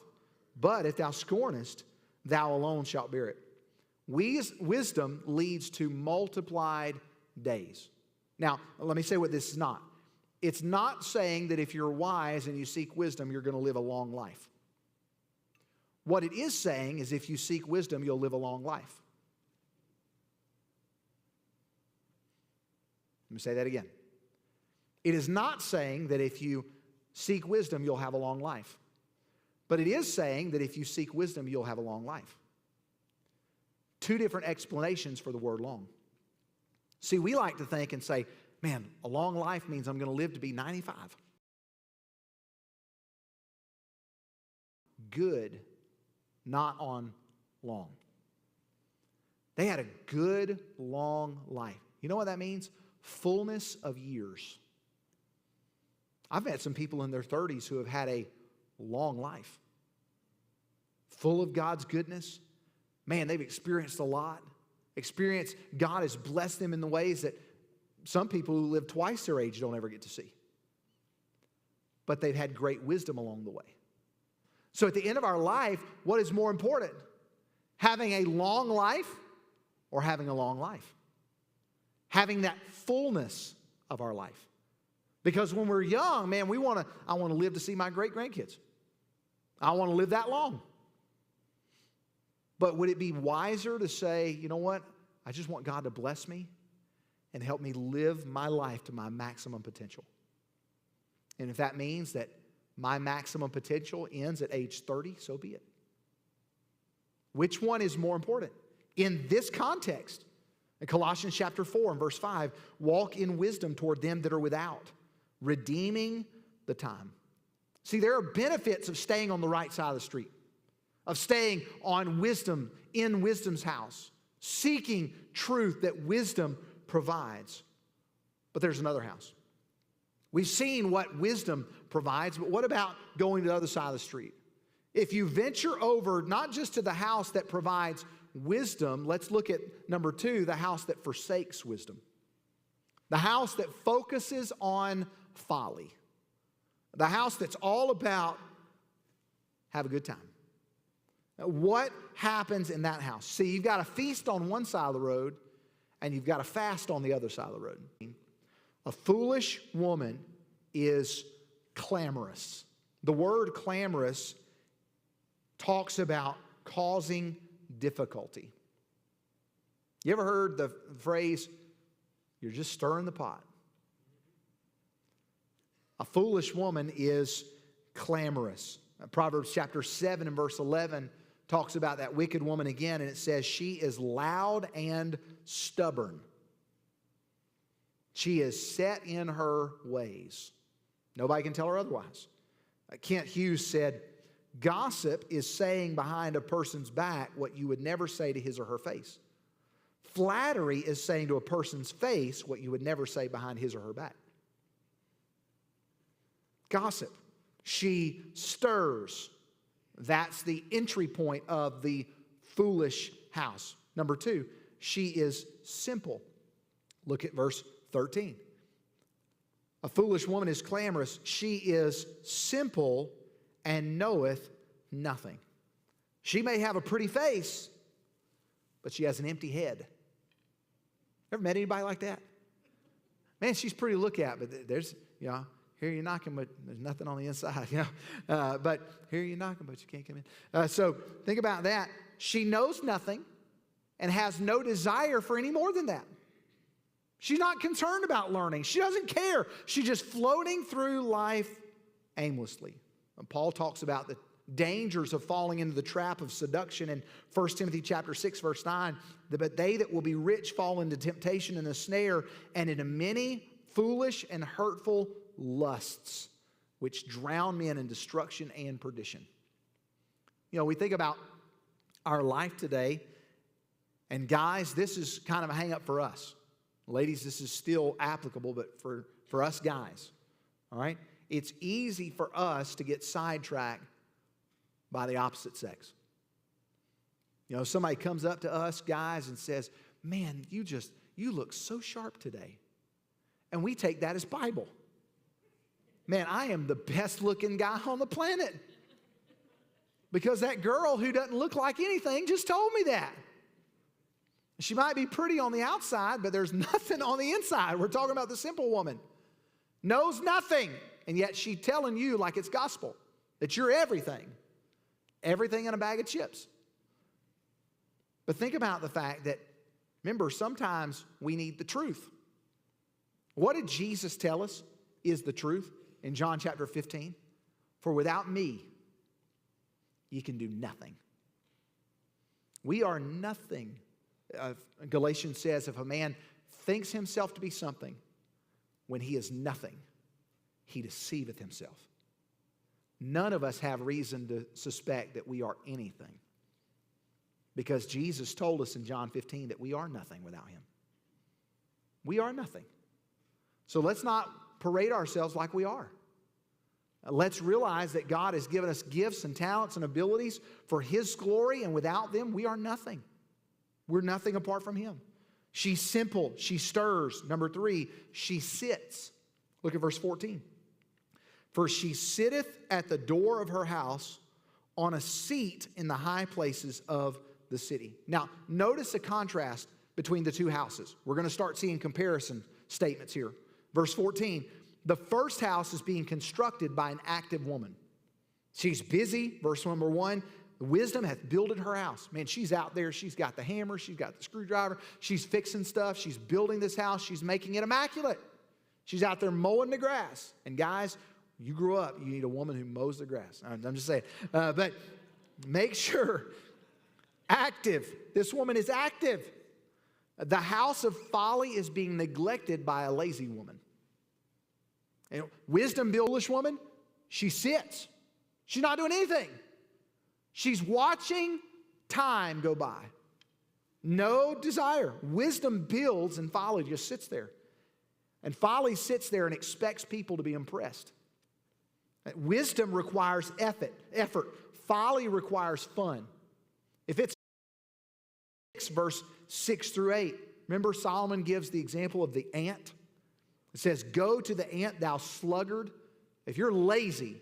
C: But if thou scornest, thou alone shalt bear it. Wisdom leads to multiplied days. Now, let me say what this is not. It's not saying that if you're wise and you seek wisdom, you're going to live a long life. What it is saying is if you seek wisdom, you'll live a long life. Let me say that again. It is not saying that if you seek wisdom, you'll have a long life. But it is saying that if you seek wisdom, you'll have a long life. 2 different explanations for the word long. See, we like to think and say, man, a long life means I'm going to live to be 95. Good, not on long. They had a good, long life. You know what that means? Fullness of years. I've met some people in their 30s who have had a long life. Full of God's goodness. Man, they've experienced a lot. God has blessed them in the ways that some people who live twice their age don't ever get to see. But they've had great wisdom along the way. So at the end of our life, what is more important? Having a long life or having a long life? Having that fullness of our life. Because when we're young, man, I want to live to see my great-grandkids. I want to live that long. But would it be wiser to say, you know what? I just want God to bless me and help me live my life to my maximum potential. And if that means that my maximum potential ends at age 30, so be it. Which one is more important? In this context, in Colossians chapter 4 and verse 5, walk in wisdom toward them that are without, redeeming the time. See, there are benefits of staying on the right side of the street, of staying on wisdom, in wisdom's house. seeking truth that wisdom provides. But there's another house. We've seen what wisdom provides, but what about going to the other side of the street? If you venture over not just to the house that provides wisdom, let's look at number 2, the house that forsakes wisdom. The house that focuses on folly. The house that's all about have a good time. What happens in that house? See, you've got a feast on one side of the road, and you've got a fast on the other side of the road. A foolish woman is clamorous. The word clamorous talks about causing difficulty. You ever heard the phrase, you're just stirring the pot? A foolish woman is clamorous. Proverbs chapter 7 and verse 11 talks about that wicked woman again, and it says she is loud and stubborn. She is set in her ways. Nobody can tell her otherwise. Kent Hughes said, gossip is saying behind a person's back what you would never say to his or her face. Flattery is saying to a person's face what you would never say behind his or her back. Gossip. She stirs. That's the entry point of the foolish house. Number 2, she is simple. Look at verse 13. A foolish woman is clamorous. She is simple and knoweth nothing. She may have a pretty face, but she has an empty head. Ever met anybody like that? Man, she's pretty to look at, but there's, here you're knocking, but there's nothing on the inside, but here you're knocking, but you can't come in. So think about that. She knows nothing and has no desire for any more than that. She's not concerned about learning. She doesn't care. She's just floating through life aimlessly. And Paul talks about the dangers of falling into the trap of seduction in 1 Timothy chapter 6, verse 9. But they that will be rich fall into temptation and a snare, and into many foolish and hurtful lusts, which drown men in destruction and perdition. We think about our life today, and guys, this is kind of a hang up for us. Ladies, this is still applicable, but for us guys, all right? It's easy for us to get sidetracked by the opposite sex. Somebody comes up to us guys and says, man, you look so sharp today. And we take that as Bible. Man, I am the best looking guy on the planet. Because that girl who doesn't look like anything just told me that. She might be pretty on the outside, but there's nothing on the inside. We're talking about the simple woman. Knows nothing, and yet she's telling you like it's gospel, that you're everything. Everything in a bag of chips. But think about the fact that, remember, sometimes we need the truth. What did Jesus tell us is the truth in John chapter 15? For without me, you can do nothing. We are nothing. Galatians says, if a man thinks himself to be something, when he is nothing, he deceiveth himself. None of us have reason to suspect that we are anything, because Jesus told us in John 15 that we are nothing without him. We are nothing. So let's not parade ourselves like we are. Let's realize that God has given us gifts and talents and abilities for his glory, and without them, we are nothing. We're nothing apart from him. She's simple. She stirs. Number 3, she sits. Look at verse 14. For she sitteth at the door of her house on a seat in the high places of the city. Now, notice the contrast between the two houses. We're going to start seeing comparison statements here. Verse 14, the first house is being constructed by an active woman. She's busy. Verse number 1, wisdom hath builded her house. Man, she's out there. She's got the hammer. She's got the screwdriver. She's fixing stuff. She's building this house. She's making it immaculate. She's out there mowing the grass. And guys, you grew up, you need a woman who mows the grass. I'm just saying. But make sure, active. This woman is active. The house of folly is being neglected by a lazy woman. Wisdom, foolish woman, she sits. She's not doing anything. She's watching time go by. No desire. Wisdom builds and folly just sits there. And folly sits there and expects people to be impressed. Wisdom requires effort. Folly requires fun. If it's verse 6 through 8, remember Solomon gives the example of the ant. It says, go to the ant, thou sluggard. If you're lazy,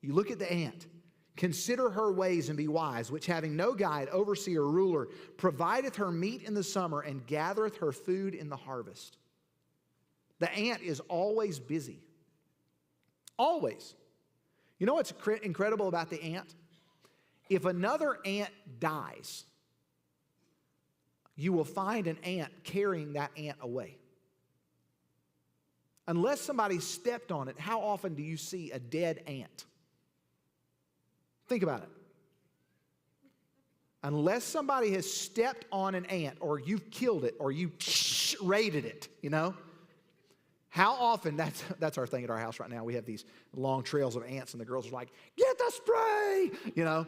C: you look at the ant. Consider her ways and be wise, which having no guide, overseer, ruler, provideth her meat in the summer and gathereth her food in the harvest. The ant is always busy. Always. You know what's incredible about the ant? If another ant dies, you will find an ant carrying that ant away. Unless somebody stepped on it, how often do you see a dead ant? Think about it. Unless somebody has stepped on an ant, or you've killed it, or you raided it, you know? How often, that's our thing at our house right now. We have these long trails of ants, and the girls are like, get the spray, you know?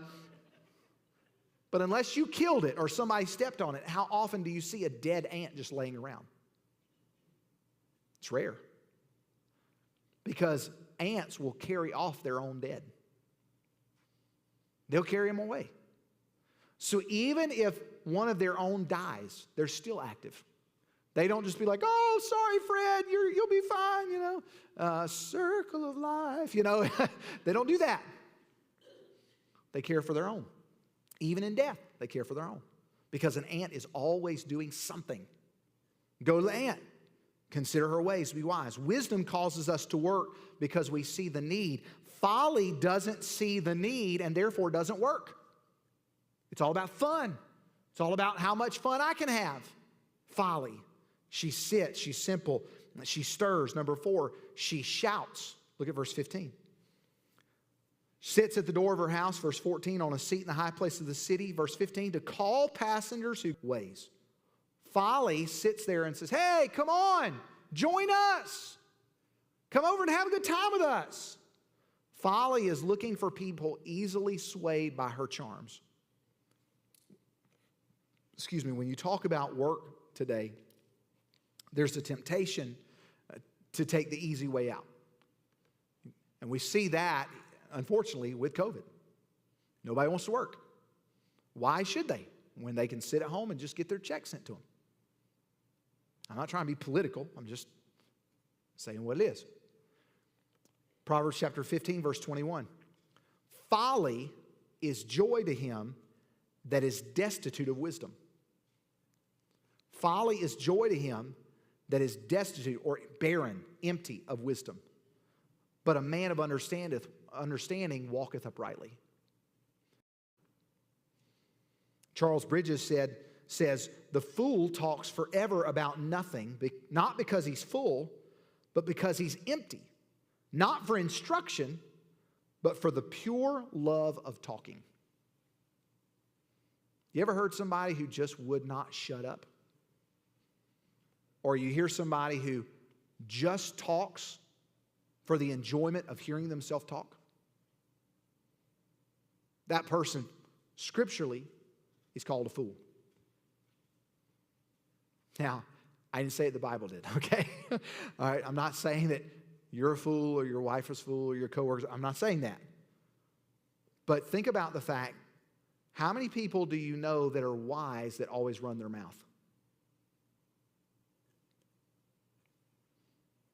C: But unless you killed it or somebody stepped on it, how often do you see a dead ant just laying around? It's rare. Because ants will carry off their own dead. They'll carry them away. So even if one of their own dies, they're still active. They don't just be like, oh, sorry, Fred, you'll be fine, you know. Circle of life, you know. They don't do that. They care for their own. Even in death, they care for their own. Because an ant is always doing something. Go to the ant. Consider her ways to be wise. Wisdom causes us to work because we see the need. Folly doesn't see the need and therefore doesn't work. It's all about fun. It's all about how much fun I can have. Folly. She sits, she's simple, she stirs. Number 4, she shouts. Look at verse 15. Sits at the door of her house, verse 14, on a seat in the high place of the city. Verse 15, to call passengers who ways. Folly sits there and says, hey, come on, join us. Come over and have a good time with us. Folly is looking for people easily swayed by her charms. Excuse me, when you talk about work today, there's a temptation to take the easy way out. And we see that, unfortunately, with COVID. Nobody wants to work. Why should they? When they can sit at home and just get their check sent to them. I'm not trying to be political. I'm just saying what it is. Proverbs chapter 15, verse 21. Folly is joy to him that is destitute of wisdom. Folly is joy to him that is destitute or barren, empty of wisdom. But a man of understanding walketh uprightly. Charles Bridges says, the fool talks forever about nothing, not because he's full, but because he's empty. Not for instruction, but for the pure love of talking. You ever heard somebody who just would not shut up? Or you hear somebody who just talks for the enjoyment of hearing themselves talk? That person, scripturally, is called a fool. Now, I didn't say it, the Bible did, okay? All right, I'm not saying that you're a fool or your wife is a fool or your coworkers. I'm not saying that. But think about the fact, how many people do you know that are wise that always run their mouth?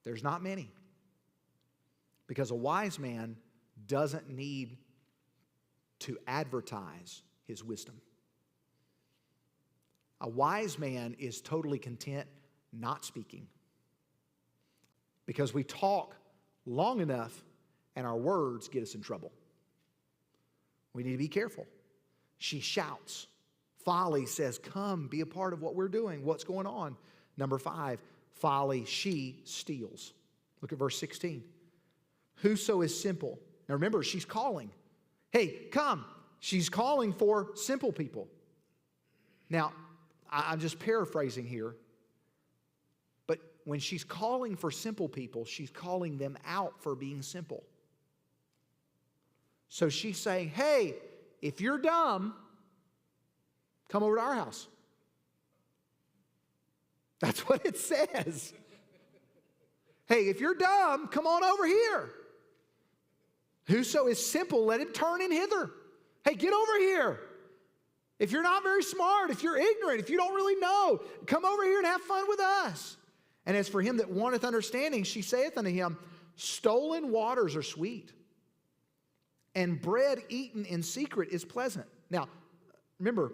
C: There's not many. Because a wise man doesn't need to advertise his wisdom. A wise man is totally content not speaking. Because we talk long enough and our words get us in trouble. We need to be careful. She shouts. Folly says, come, be a part of what we're doing. What's going on? Number 5, folly, she steals. Look at verse 16. Whoso is simple. Now remember, she's calling. Hey, come. She's calling for simple people. Now, I'm just paraphrasing here. But when she's calling for simple people, she's calling them out for being simple. So she's saying, hey, if you're dumb, come over to our house. That's what it says. Hey, if you're dumb, come on over here. Whoso is simple, let him turn in hither. Hey, get over here. If you're not very smart, if you're ignorant, if you don't really know, come over here and have fun with us. And as for him that wanteth understanding, she saith unto him, stolen waters are sweet, and bread eaten in secret is pleasant. Now, remember,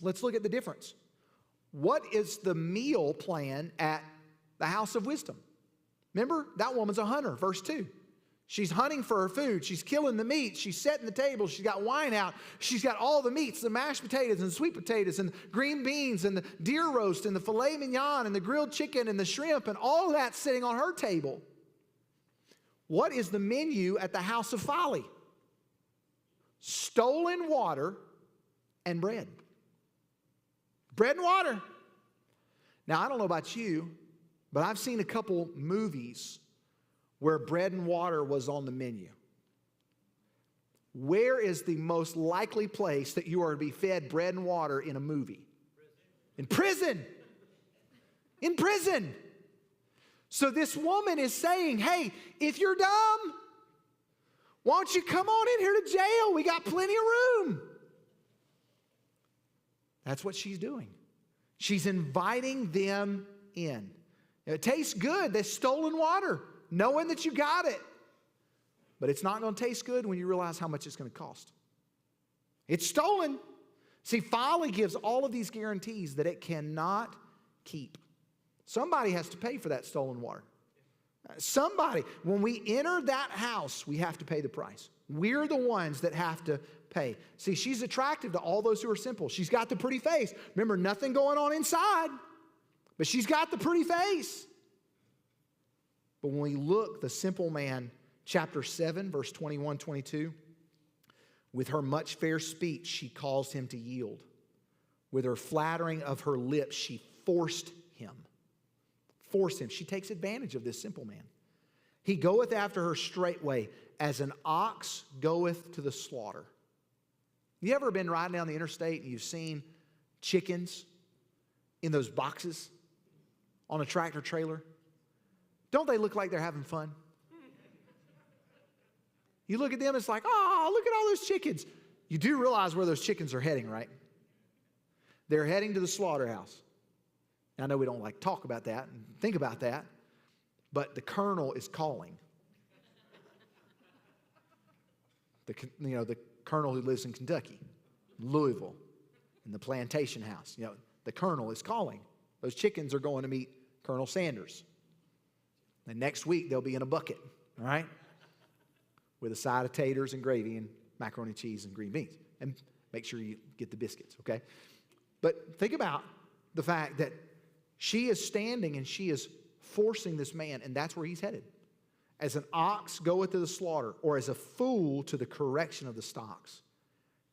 C: let's look at the difference. What is the meal plan at the house of wisdom? Remember, that woman's a hunter, verse 2. She's hunting for her food. She's killing the meat. She's setting the table. She's got wine out. She's got all the meats, the mashed potatoes and sweet potatoes and green beans and the deer roast and the filet mignon and the grilled chicken and the shrimp and all of that sitting on her table. What is the menu at the house of folly? Stolen water and bread. Bread and water. Now, I don't know about you, but I've seen a couple movies where bread and water was on the menu. Where is the most likely place that you are to be fed bread and water in a movie? In prison. In prison. So this woman is saying, hey, if you're dumb, why don't you come on in here to jail? We got plenty of room. That's what she's doing. She's inviting them in. It tastes good. There's stolen water, knowing that you got it. But it's not going to taste good when you realize how much it's going to cost. It's stolen. See, folly gives all of these guarantees that it cannot keep. Somebody has to pay for that stolen water. Somebody. When we enter that house, we have to pay the price. We're the ones that have to pay. See, she's attractive to all those who are simple. She's got the pretty face. Remember, nothing going on inside, but she's got the pretty face. But when we look, the simple man, chapter 7, verse 21, 22, with her much fair speech, she caused him to yield. With her flattering of her lips, she forced him. Forced him. She takes advantage of this simple man. He goeth after her straightway, as an ox goeth to the slaughter. You ever been riding down the interstate and you've seen chickens in those boxes on a tractor trailer? Don't they look like they're having fun? You look at them, it's like, oh, look at all those chickens. You do realize where those chickens are heading, right? They're heading to the slaughterhouse. I know we don't like talk about that and think about that, but the colonel is calling. The colonel who lives in Kentucky, Louisville, in the plantation house. The colonel is calling. Those chickens are going to meet Colonel Sanders. And next week, they'll be in a bucket, all right? With a side of taters and gravy and macaroni and cheese and green beans. And make sure you get the biscuits, okay? But think about the fact that she is standing and she is forcing this man, and that's where he's headed. As an ox goeth to the slaughter, or as a fool to the correction of the stocks.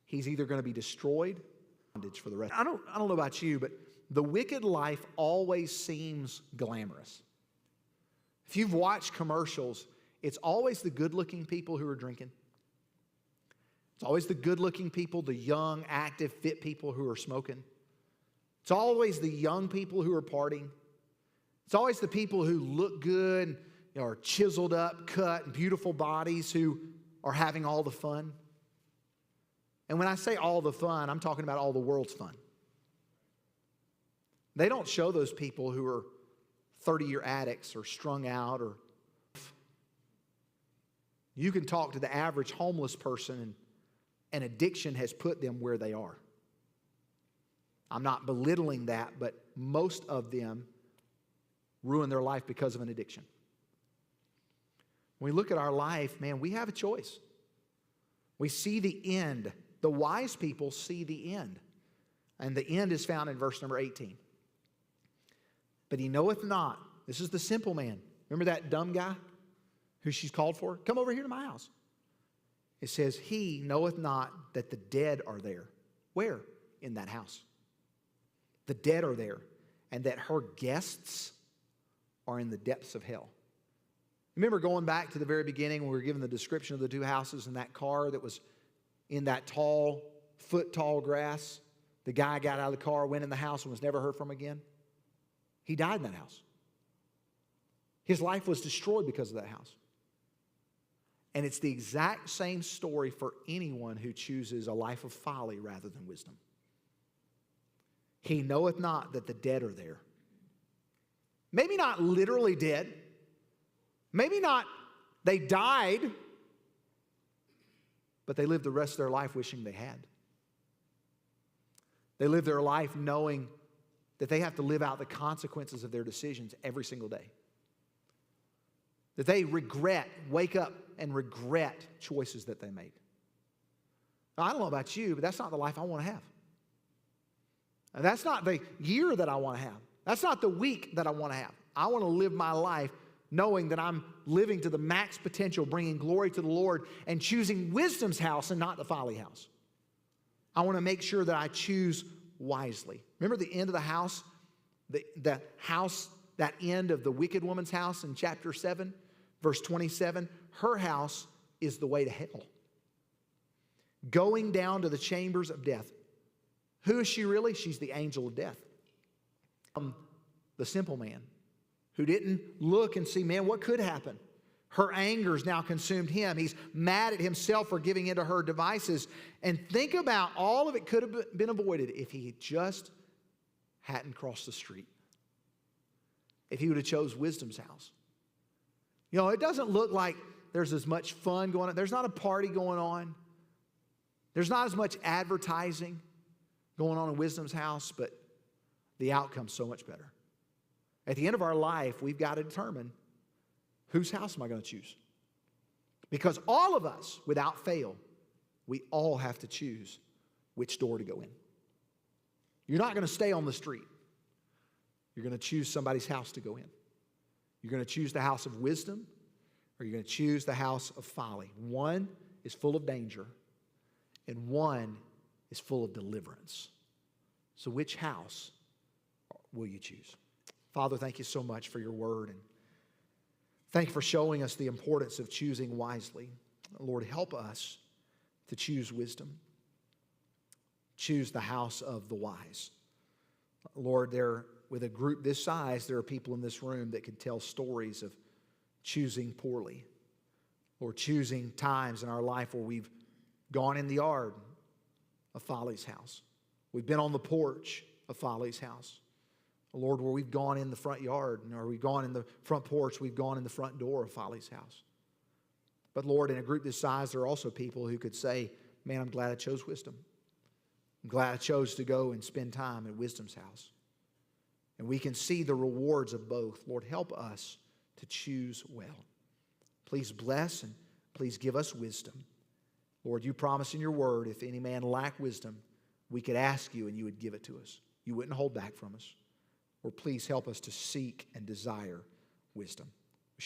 C: He's either going to be destroyed or bondage for the rest. I don't know about you, but the wicked life always seems glamorous. If you've watched commercials, it's always the good-looking people who are drinking. It's always the good-looking people, the young, active, fit people who are smoking. It's always the young people who are partying. It's always the people who look good, are chiseled up, cut, beautiful bodies who are having all the fun. And when I say all the fun, I'm talking about all the world's fun. They don't show those people who are 30-year addicts or strung out. Or you can talk to the average homeless person, and addiction has put them where they are. I'm not belittling that, but most of them ruin their life because of an addiction. When we look at our life, man, we have a choice. We see the end. The wise people see the end. And the end is found in verse number 18. But he knoweth not. This is the simple man. Remember that dumb guy who she's called for? Come over here to my house. It says, he knoweth not that the dead are there. Where? In that house. The dead are there. And that her guests are in the depths of hell. Remember going back to the very beginning when we were given the description of the two houses and that car that was in that foot-tall grass? The guy got out of the car, went in the house, and was never heard from again. He died in that house. His life was destroyed because of that house. And it's the exact same story for anyone who chooses a life of folly rather than wisdom. He knoweth not that the dead are there. Maybe not literally dead. Maybe not they died, but they lived the rest of their life wishing they had. They live their life knowing that they have to live out the consequences of their decisions every single day. That they wake up and regret choices that they made. Now, I don't know about you, but that's not the life I want to have. That's not the year that I want to have. That's not the week that I want to have. I want to live my life knowing that I'm living to the max potential, bringing glory to the Lord, and choosing wisdom's house and not the folly house. I want to make sure that I choose wisely. Remember the end of the house? The house, that end of the wicked woman's house in chapter 7, verse 27. Her house is the way to hell. Going down to the chambers of death. Who is she really? She's the angel of death. The simple man who didn't look and see, man, what could happen? Her anger's now consumed him. He's mad at himself for giving into her devices. And think about all of it could have been avoided if he just hadn't crossed the street. If he would have chose wisdom's house. You know, it doesn't look like there's as much fun going on. There's not a party going on. There's not as much advertising going on in wisdom's house, but the outcome's so much better. At the end of our life, we've got to determine, whose house am I going to choose? Because all of us, without fail, we all have to choose which door to go in. You're not going to stay on the street. You're going to choose somebody's house to go in. You're going to choose the house of wisdom, or you're going to choose the house of folly. One is full of danger, and one is full of deliverance. So which house will you choose? Father, thank you so much for your word, and thank you for showing us the importance of choosing wisely. Lord, help us to choose wisdom. Choose the house of the wise. Lord, with a group this size, there are people in this room that could tell stories of choosing poorly, or choosing times in our life where we've gone in the yard of folly's house. We've been on the porch of folly's house. Lord, where we've gone in the front yard, or we've gone in the front porch, we've gone in the front door of folly's house. But Lord, in a group this size, there are also people who could say, man, I'm glad I chose wisdom. I'm glad I chose to go and spend time at wisdom's house. And we can see the rewards of both. Lord, help us to choose well. Please bless and please give us wisdom. Lord, you promise in your word, if any man lack wisdom, we could ask you and you would give it to us. You wouldn't hold back from us. Lord, please help us to seek and desire wisdom.